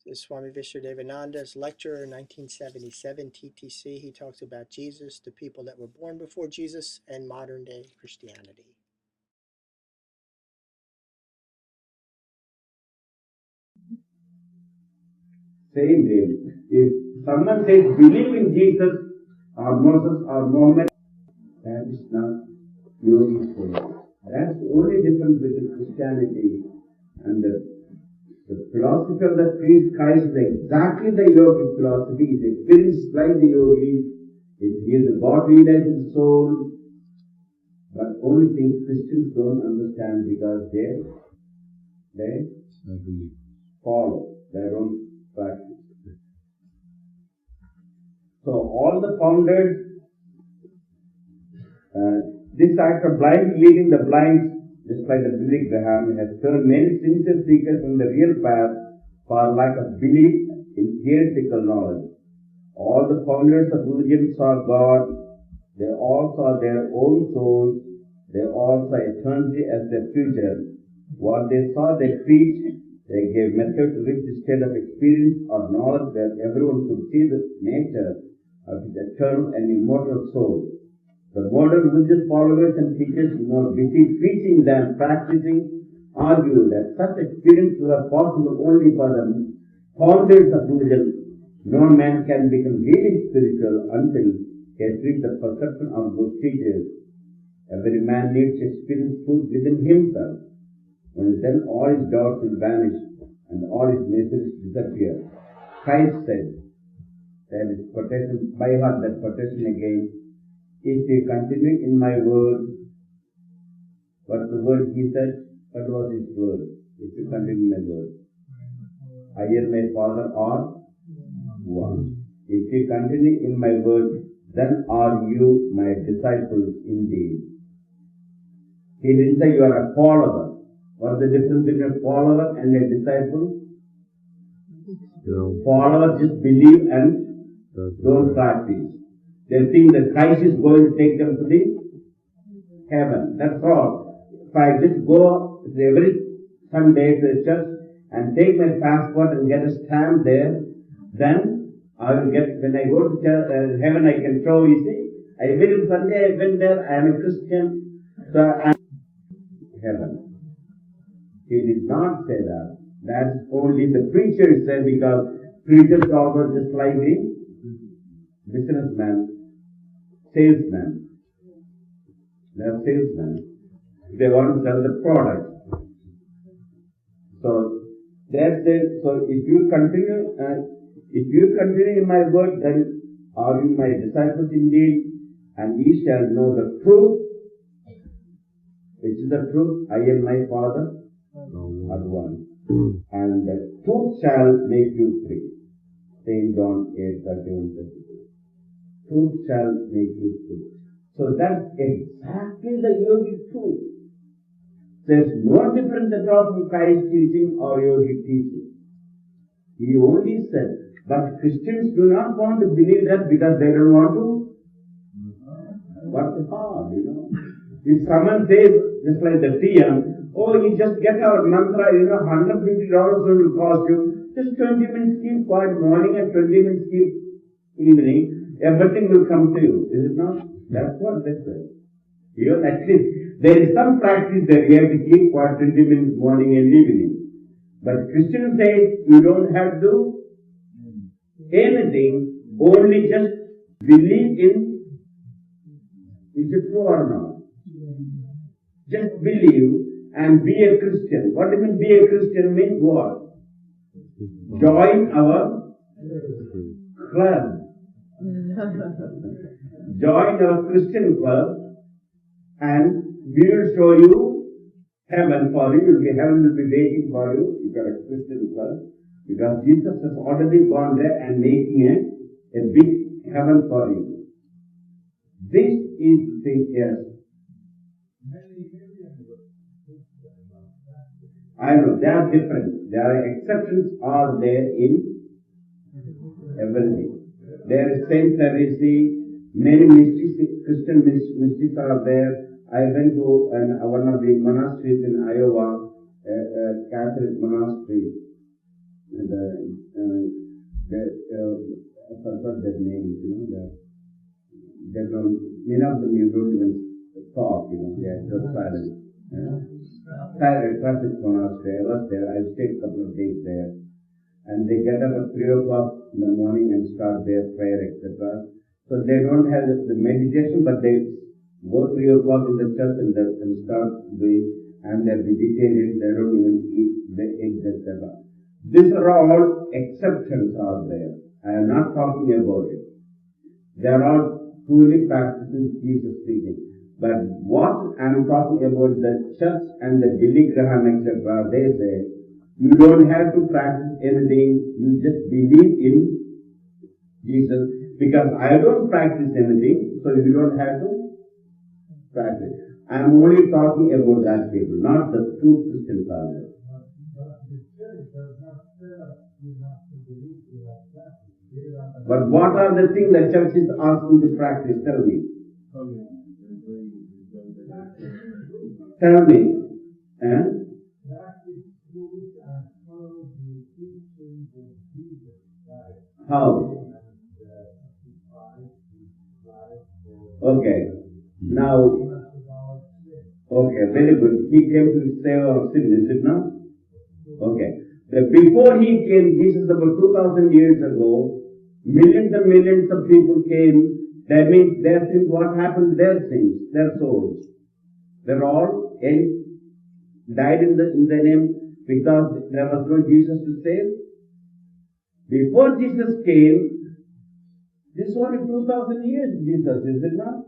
is Swami Vishnudevananda's lecture in 1977 TTC. He talks about Jesus, the people that were born before Jesus, and modern day Christianity. Same way, if someone says believe in Jesus or Moses or Muhammad, that is not yogic faith. That's the only difference between Christianity and the philosophy of the Christ is exactly the yogic philosophy. It experiences like the yogi. It gives the body life and soul. But only thing Christians don't understand because they follow their own practice. So all the founders, this act of blind leading the blind, just like the Billy Graham, has turned many sincere seekers from the real path for lack of belief in theoretical knowledge. All the founders of religion saw God. They all saw their own souls. They all saw eternity as their future. What they saw, they preached. They gave method to reach the state of experience or knowledge where everyone could see the nature of his eternal and immortal soul. The modern religious followers and teachers more busy preaching than practicing argue that such experiences are possible only for the founders of religion. No man can become really spiritual until he has reached the perception of those teachers. Every man needs to experience truth within himself. And then all his doubts will vanish and all his miseries disappear. Christ said, that is quotation, by heart that quotation again, if you continue in my word, what the word he said, what was his word? If you continue in my word. I and my Father are one. If you continue in my word, then are you my disciples indeed. He didn't say you are a follower. What is the difference between a follower and a disciple? Followers just believe and don't practice. They think that Christ is going to take them to the heaven. That's all. If I just go every Sunday to the church and take my passport and get a stamp there, then I will get, when I go to heaven, I can show, you see, I went Sunday, I went there, I am a Christian, so I am heaven. He did not say that. That's only the preachers say, because preachers also just like the businessman, salesman. They are salesmen. They want to sell the product. So that's it. So if you continue in my word, then are you my disciples indeed? And ye shall know the truth. Which is the truth? I and my Father are one. And the truth shall make you free. St. John 8:31-32. Truth shall make you free. So that's exactly the yogic truth. There's no difference at all from Christ's teaching or yogic teaching. He only said, but Christians do not want to believe that because they don't want to work hard, If someone says, just like the TM, oh, you just get our mantra, $150 will cost you, just 20 minutes keep quiet morning and 20 minutes keep evening, everything will come to you. Is it not? That's what they say. Even at least, there is some practice that we have to keep quiet 20 minutes morning and evening. But Christian says, you don't have to do anything, only just believe in, is it true or not? Just believe and be a Christian. What does it be a Christian mean? What? Join our club. Join our Christian club and we will show you heaven for you. Heaven will be waiting for you if you are a Christian club. Because Jesus has already gone there and making a big heaven for you. This is the thing here. I know, they are different. There are exceptions are there in everything. There is Saint Therese, many mystics, Christian mystics are there. I went to one of the monasteries in Iowa, Catholic monastery. And I forgot their names, they don't, many of them you don't even talk, they are just silent. Traffic on us there, I was there, I stayed a couple of days there. And they get up at 3 o'clock in the morning and start their prayer, etc. So they don't have the meditation, but they go 3 o'clock in the church and start doing, and they're vegetarian, they don't even eat the eggs, etc. These are all exceptions out there. I am not talking about it. They are all truly practicing Jesus teaching. But what I am talking about, the church and the Billy Graham, etc., they say, you don't have to practice anything, you just believe in Jesus. Because I don't practice anything, so you don't have to practice. I am only talking about that people, not the true Christians are there. But what are the things the church is asking to practice? Tell me. Tell me. How? Okay. Now, okay, very good. He came to save our sin, is it not? Okay. Before he came, Jesus about 2000 years ago, millions and millions of people came. That means their sins, what happened to their sins, their souls? They're all died in the name because there was no Jesus to save. Before Jesus came, this is only 2000 years, Jesus, is it not?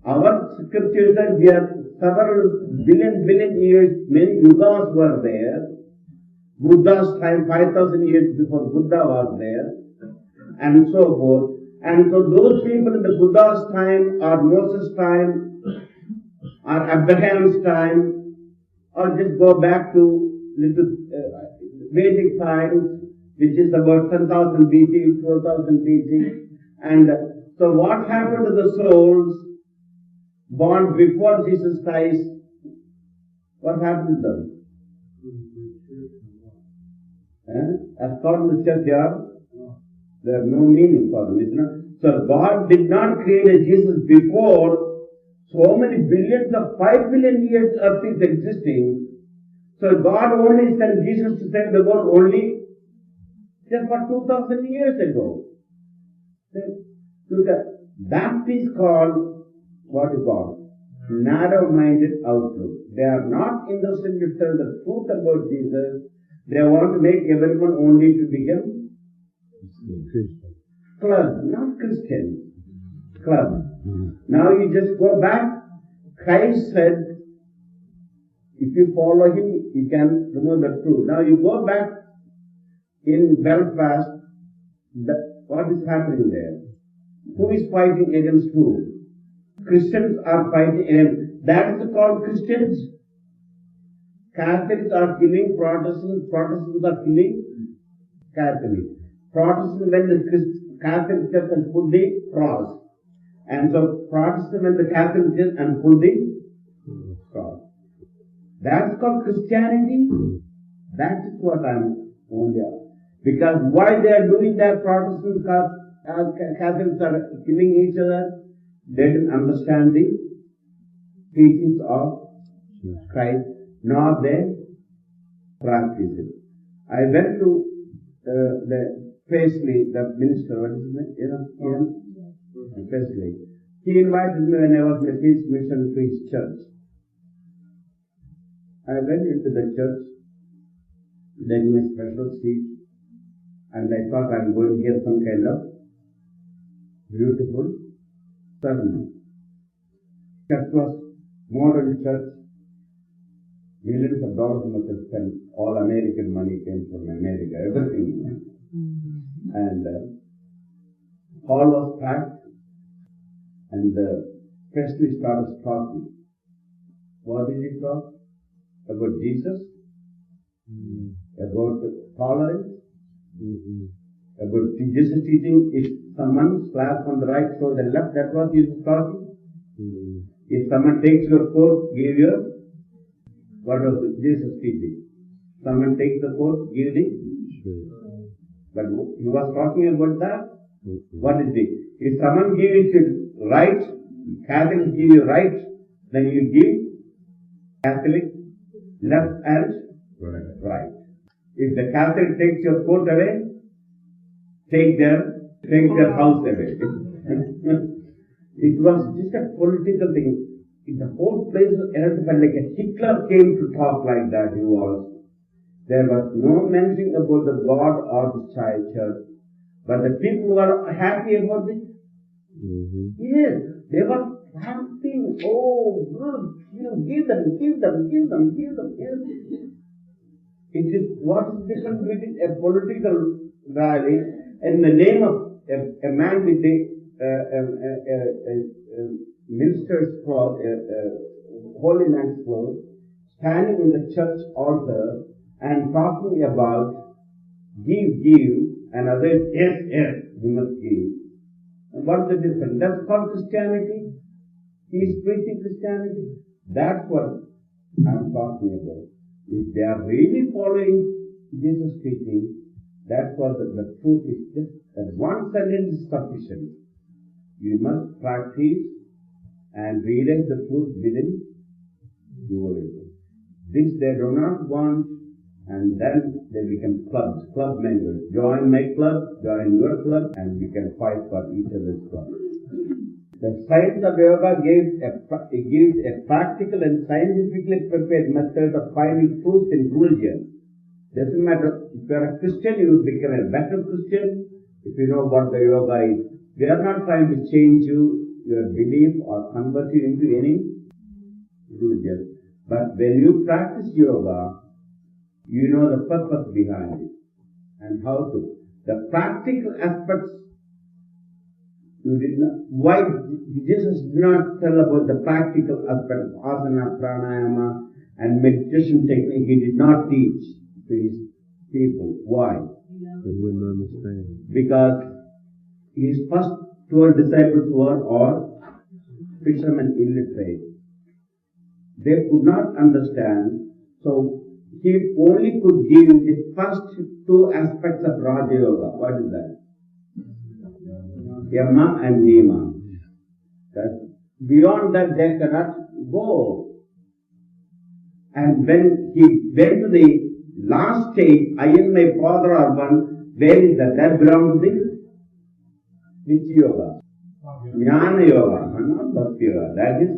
Our scriptures said we are several billion years, many yugas were there. Buddha's time, 5000 years before Buddha was there, and so forth. And so those people in the Buddha's time, or Moses' time, or Abraham's time, or just go back to little Vedic times, which is about 10,000 BC, 12,000 BC. And so what happened to the souls born before Jesus Christ? What happened to them? According to the church, there are no meaning for them, isn't it? So God did not create a Jesus before so many billions of 5 billion years earth is existing. So God only sent Jesus to save the world only just for 2000 years ago. That is called, what you call, narrow-minded outlook. They are not interested to tell the truth about Jesus. They want to make everyone only to become club, not Christian. Club. Now you just go back. Christ said, if you follow him, you can remove the truth. Now you go back in Belfast, what is happening there? Who is fighting against who? Christians are fighting against. That is called Christians. Catholics are killing Protestants. Protestants are killing Catholics. Protestants when the Catholic Church and put the cross. And so Protestant when the Catholic Church and put the cross. That's called Christianity. That is what I'm only about. Because why they are doing that, Protestants, Catholics are killing each other, they didn't understand the teachings of Christ, nor they practice it. I went to the Paisley, the minister, what is his name? Ian Paisley. He invited me when I was in a peace mission to his church. I went into the church, they gave me a special seat, and I thought I'm going to hear some kind of beautiful sermon. Church was modern church. Millions of dollars must have spent. All American money came from America, everything. And hall was packed, and Presley started talking. What did he talk? About Jesus? About tolerance? About Jesus teaching, if someone slaps on the right shoulder and left, that's what Jesus talking. If someone takes your coat, give your, what was Jesus teaching? Someone takes the court, give the. But he was talking about that. What is it? If someone gives you right, Catholics give you right, then you give Catholic left and right. If the Catholic takes your coat away, take their house away. It was just a political thing. The whole place was erected like a Hitler came to talk like that. There was no mention about the God or the church, but the people were happy about it. Yes, they were clapping. Oh, good, give them. Yes. It is what is different between a political rally and the name of a man with a minister's cloth, holy man's clothes, standing in the church altar and talking about give, and others, yes, we must give. And what's the difference? That's called Christianity. He is preaching Christianity. That's what I'm talking about. If they are really following Jesus' teaching, that's what the truth is. Just one sentence is sufficient. You must practice and realize the truth within you. This they do not want, and then they become club members. Join my club, join your club, and we can fight for each other's club. The science of yoga gives a practical and scientifically prepared method of finding truth in religion. Doesn't matter if you are a Christian, you will become a better Christian if you know what the yoga is. We are not trying to change your belief or convert you into any religion. But when you practice yoga, you know the purpose behind it and how to. The practical aspects, you did not. Why Jesus did not tell about the practical aspect of asana, pranayama, and meditation technique? He did not teach to his people. Why? They wouldn't understand. Because his first 12 disciples were all fishermen illiterate. They could not understand, so he only could give the first two aspects of Raja Yoga. What is that? Yama and Nima. Beyond that they cannot go. And when he went to the last stage, I and my father are one, where is that? That belongs to the which yoga? Jnana Yoga, not Bhakti Yoga. That is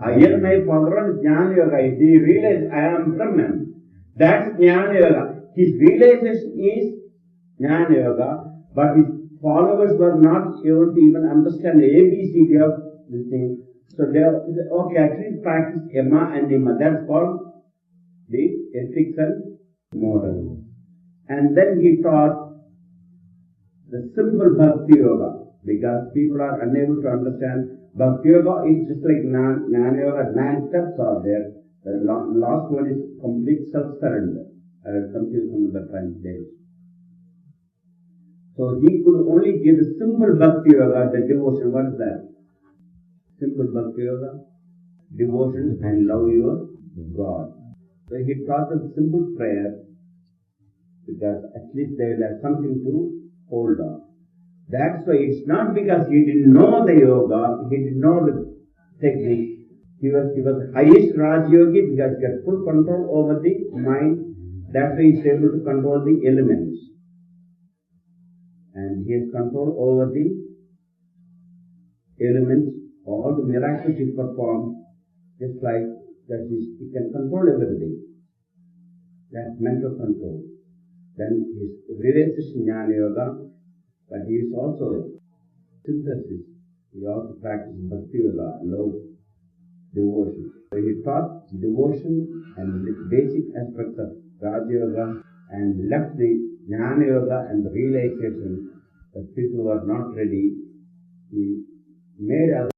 I and my father is Jnana Yoga. He realized I am Brahman. That's Jnana Yoga. His realization is Jnana Yoga, but his followers were not able to even understand the ABCD of this thing. So they are, okay, at least practice Yama and Nima. That's called the ethics and morals. And then he taught the simple Bhakti Yoga, because people are unable to understand. Bhakti Yoga is just like Jnana Yoga. 9 steps are there. The last one is complete self-surrender. I will come to you some other time later. So he could only give the simple Bhakti Yoga, the devotion. What is that? Simple Bhakti Yoga, devotion and love your God. So he taught us simple prayer, because at least they will have something to hold on. That's why it's not because he didn't know the yoga, he didn't know the technique. He was the highest Raj Yogi because he had full control over the mind. That's why he is able to control the elements. And he has control over the elements, all the miracles he performs, just like that he can control everything. That's mental control. Then his realization Jnana Yoga, but he is also synthesis. He also practices Bhakti Yoga, love, devotion. So he taught devotion and the basic aspects of Raja Yoga and left the Jnana Yoga and the realization that people were not ready. He made us